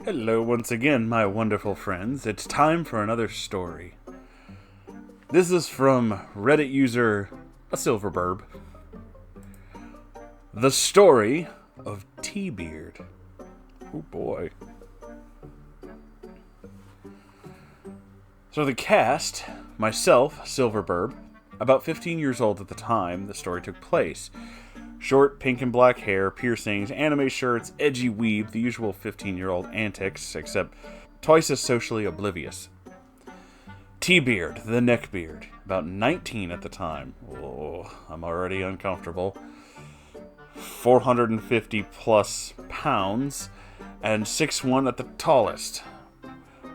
Hello once again, my wonderful friends. It's time for another story. This is from Reddit user a Silverburb. The story of T-Beard. Oh boy. So the cast, myself, Silverburb, about 15 years old at the time the story took place. Short pink and black hair, piercings, anime shirts, edgy weave, the usual 15-year-old antics, except twice as socially oblivious. T-Beard, the Neckbeard, about 19 at the time. Oh, I'm already uncomfortable. 450 plus pounds, and 6'1" at the tallest.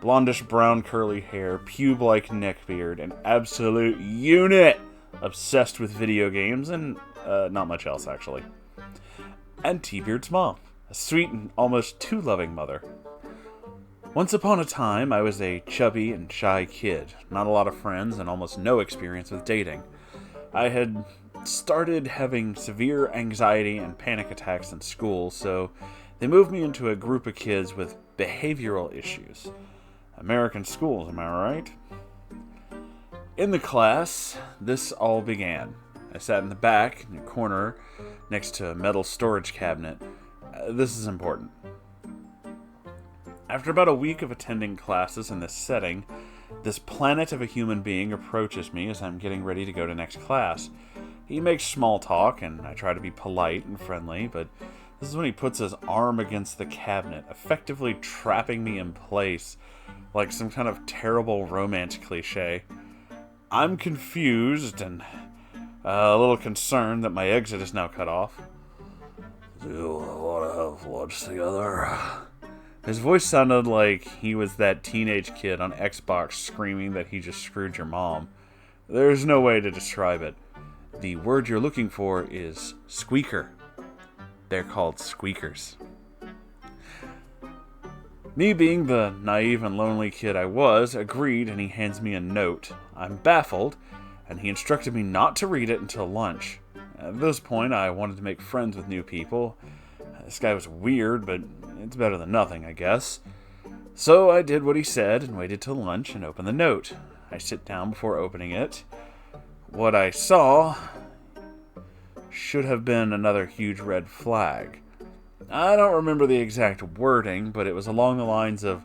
Blondish brown curly hair, pube-like neckbeard, an absolute unit! Obsessed with video games, and not much else, actually. And T-Beard's mom, a sweet and almost too loving mother. Once upon a time, I was a chubby and shy kid, not a lot of friends, and almost no experience with dating. I had started having severe anxiety and panic attacks in school, so they moved me into a group of kids with behavioral issues. American schools, am I right? In the class, this all began. I sat in the back, in a corner, next to a metal storage cabinet. This is important. After about a week of attending classes in this setting, this planet of a human being approaches me as I'm getting ready to go to next class. He makes small talk, and I try to be polite and friendly, but this is when he puts his arm against the cabinet, effectively trapping me in place, like some kind of terrible romance cliche. I'm confused and a little concerned that my exit is now cut off. Do you want to have lunch together? His voice sounded like he was that teenage kid on Xbox screaming that he just screwed your mom. There's no way to describe it. The word you're looking for is squeaker. They're called squeakers. Me being the naive and lonely kid I was, agreed, and he hands me a note. I'm baffled, and he instructed me not to read it until lunch. At this point, I wanted to make friends with new people. This guy was weird, but it's better than nothing, I guess. So I did what he said and waited till lunch and opened the note. I sit down before opening it. What I saw should have been another huge red flag. I don't remember the exact wording, but it was along the lines of,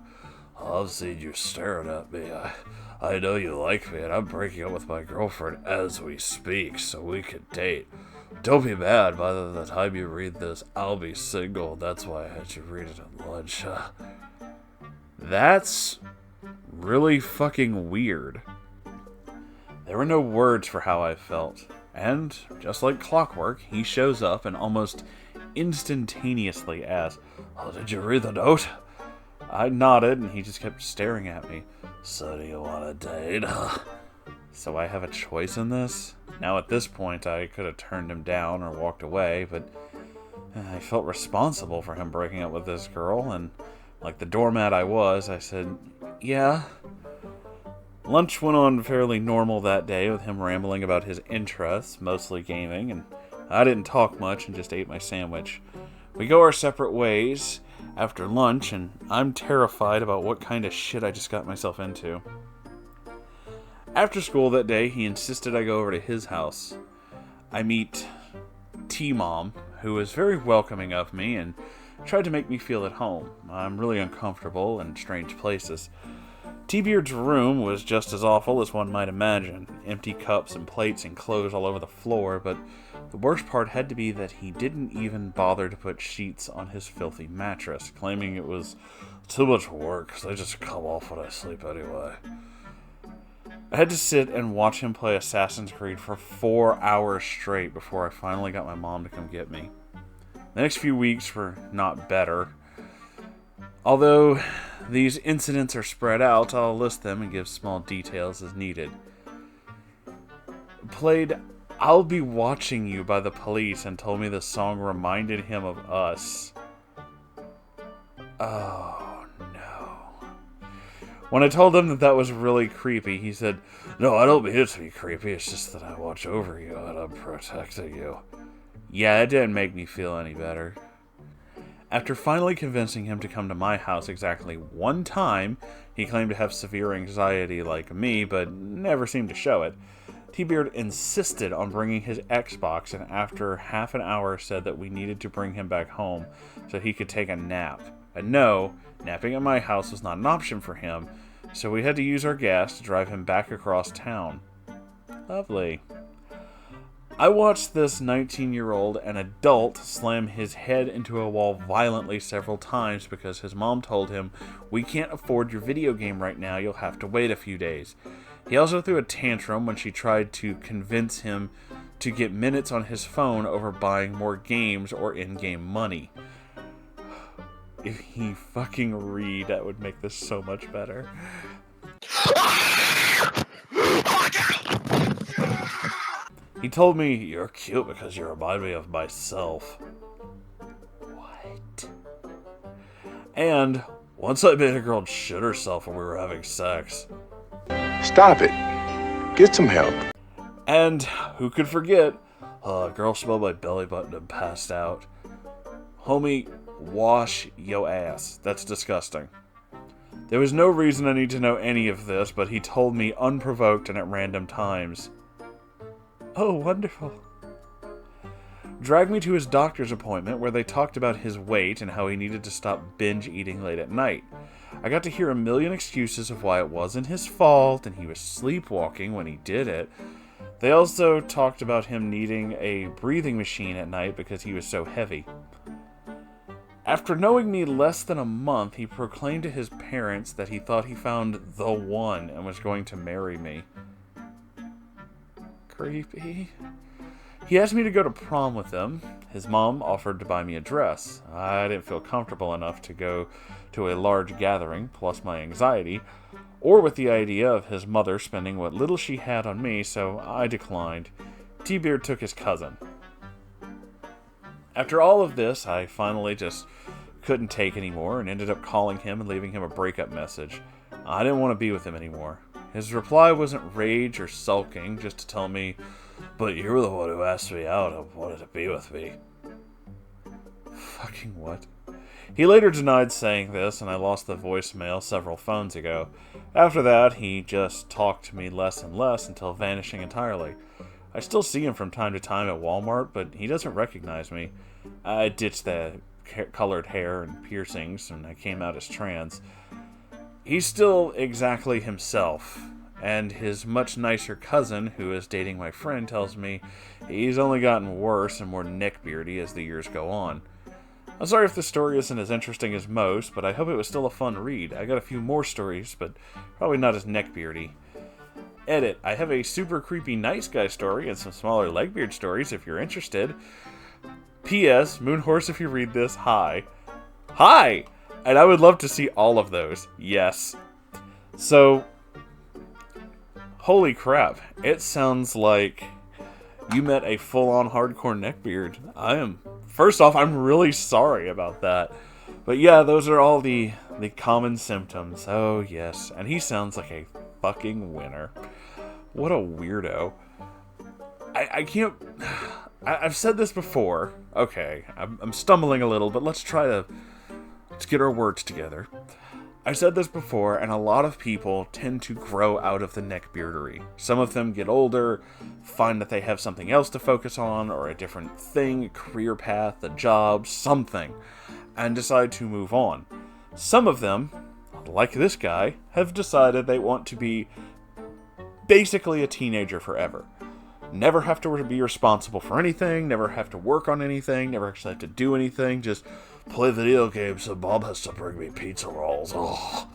I've seen you staring at me. I know you like me, and I'm breaking up with my girlfriend as we speak, so we can date. Don't be mad, by the time you read this, I'll be single. That's why I had you read it at lunch. That's really fucking weird. There were no words for how I felt. And, just like clockwork, he shows up and almost instantaneously asks, "Oh, did you read the note?" I nodded, and he just kept staring at me. So do you want to date? So I have a choice in this? Now at this point, I could have turned him down or walked away, but I felt responsible for him breaking up with this girl, and like the doormat I was, I said, yeah. Lunch went on fairly normal that day, with him rambling about his interests, mostly gaming, and I didn't talk much and just ate my sandwich. We go our separate ways after lunch, and I'm terrified about what kind of shit I just got myself into. After school that day, he insisted I go over to his house. I meet T-Mom, who was very welcoming of me and tried to make me feel at home. I'm really uncomfortable in strange places. T-Beard's room was just as awful as one might imagine. Empty cups and plates and clothes all over the floor, but the worst part had to be that he didn't even bother to put sheets on his filthy mattress, claiming it was too much work, so they just come off when I sleep anyway. I had to sit and watch him play Assassin's Creed for 4 hours straight before I finally got my mom to come get me. The next few weeks were not better. Although these incidents are spread out, I'll list them and give small details as needed. Played I'll Be Watching You by the Police and told me the song reminded him of us. Oh, no. When I told him that was really creepy, he said, "No, I don't mean it to be creepy, it's just that I watch over you and I'm protecting you." Yeah, it didn't make me feel any better. After finally convincing him to come to my house exactly one time, he claimed to have severe anxiety like me, but never seemed to show it. T-Beard insisted on bringing his Xbox, and after half an hour said that we needed to bring him back home so he could take a nap. And no, napping at my house was not an option for him, so we had to use our gas to drive him back across town. Lovely. I watched this 19-year-old, an adult, slam his head into a wall violently several times because his mom told him, "We can't afford your video game right now, you'll have to wait a few days." He also threw a tantrum when she tried to convince him to get minutes on his phone over buying more games or in-game money. If he fucking read, that would make this so much better. He told me, "You're cute because you remind me of myself." What? And once I made a girl shit herself when we were having sex. Stop it. Get some help. And who could forget? A girl smelled my belly button and passed out. Homie, wash yo ass. That's disgusting. There was no reason I need to know any of this, but he told me unprovoked and at random times. Oh, wonderful. Dragged me to his doctor's appointment where they talked about his weight and how he needed to stop binge eating late at night. I got to hear a million excuses of why it wasn't his fault and he was sleepwalking when he did it. They also talked about him needing a breathing machine at night because he was so heavy. After knowing me less than a month, he proclaimed to his parents that he thought he found the one and was going to marry me. Creepy. He asked me to go to prom with him. His mom offered to buy me a dress. I didn't feel comfortable enough to go to a large gathering, plus my anxiety, or with the idea of his mother spending what little she had on me, so I declined. T-Beard took his cousin. After all of this, I finally just couldn't take anymore and ended up calling him and leaving him a breakup message. I didn't want to be with him anymore. His reply wasn't rage or sulking, just to tell me, "But you were the one who asked me out and wanted to be with me." Fucking what? He later denied saying this, and I lost the voicemail several phones ago. After that, he just talked to me less and less until vanishing entirely. I still see him from time to time at Walmart, but he doesn't recognize me. I ditched the colored hair and piercings, and I came out as trans. He's still exactly himself, and his much nicer cousin, who is dating my friend, tells me he's only gotten worse and more neckbeardy as the years go on. I'm sorry if the story isn't as interesting as most, but I hope it was still a fun read. I got a few more stories, but probably not as neckbeardy. Edit. I have a super creepy nice guy story and some smaller legbeard stories if you're interested. P.S. Moonhorse, if you read this, hi. Hi! And I would love to see all of those. Yes. So, holy crap. It sounds like you met a full-on hardcore neckbeard. First off, I'm really sorry about that. But yeah, those are all the common symptoms. Oh, yes. And he sounds like a fucking winner. What a weirdo. I can't... I've said this before. Okay, I'm stumbling a little, but let's get our words together. I said this before, and a lot of people tend to grow out of the neckbeardery. Some of them get older, find that they have something else to focus on, or a different thing, a career path, a job, something, and decide to move on. Some of them, like this guy, have decided they want to be basically a teenager forever. Never have to be responsible for anything, never have to work on anything, never actually have to do anything, just play video games so Bob has to bring me pizza rolls. Oh.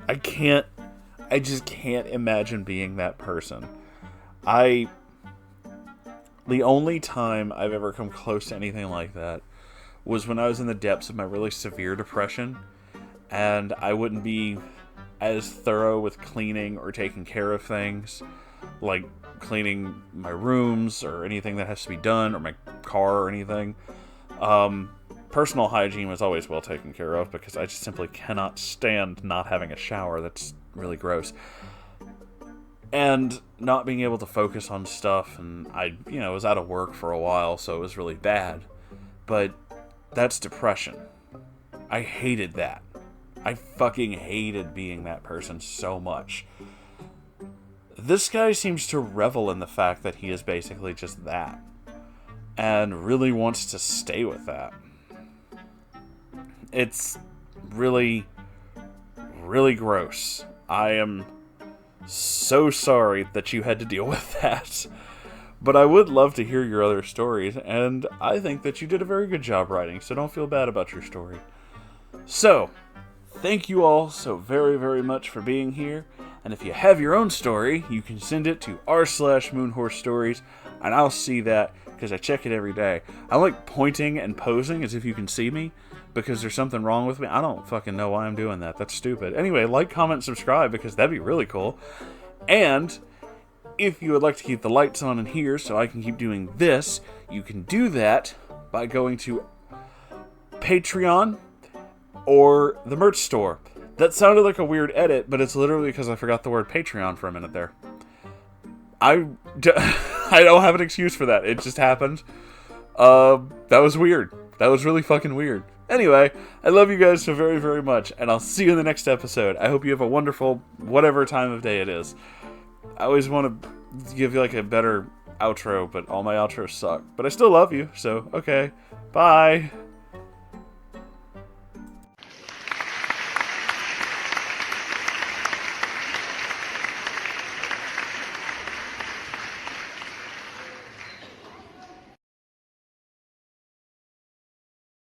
I just can't imagine being that person. The only time I've ever come close to anything like that was when I was in the depths of my really severe depression, and I wouldn't be as thorough with cleaning or taking care of things, like cleaning my rooms or anything that has to be done, or my car or anything. Personal hygiene was always well taken care of because I just simply cannot stand not having a shower. That's really gross. and not being able to focus on stuff, and I, was out of work for a while, so it was really bad. But that's depression. I hated that. I fucking hated being that person so much. This guy seems to revel in the fact that he is basically just that, and really wants to stay with that. It's really, really gross. I am so sorry that you had to deal with that. But I would love to hear your other stories, and I think that you did a very good job writing, so don't feel bad about your story. So, thank you all so very, very much for being here, and if you have your own story, you can send it to r/Moonhorse Stories, and I'll see that, because I check it every day. I like pointing and posing as if you can see me, because there's something wrong with me. I don't fucking know why I'm doing that. That's stupid. Anyway, like, comment, subscribe, because that'd be really cool. And if you would like to keep the lights on in here so I can keep doing this, you can do that by going to Patreon or the merch store. That sounded like a weird edit, but it's literally because I forgot the word Patreon for a minute there. I don't have an excuse for that. It just happened. That was weird. That was really fucking weird. Anyway, I love you guys so very, very much, and I'll see you in the next episode. I hope you have a wonderful whatever time of day it is. I always want to give you like a better outro, but all my outros suck. But I still love you, so okay. Bye.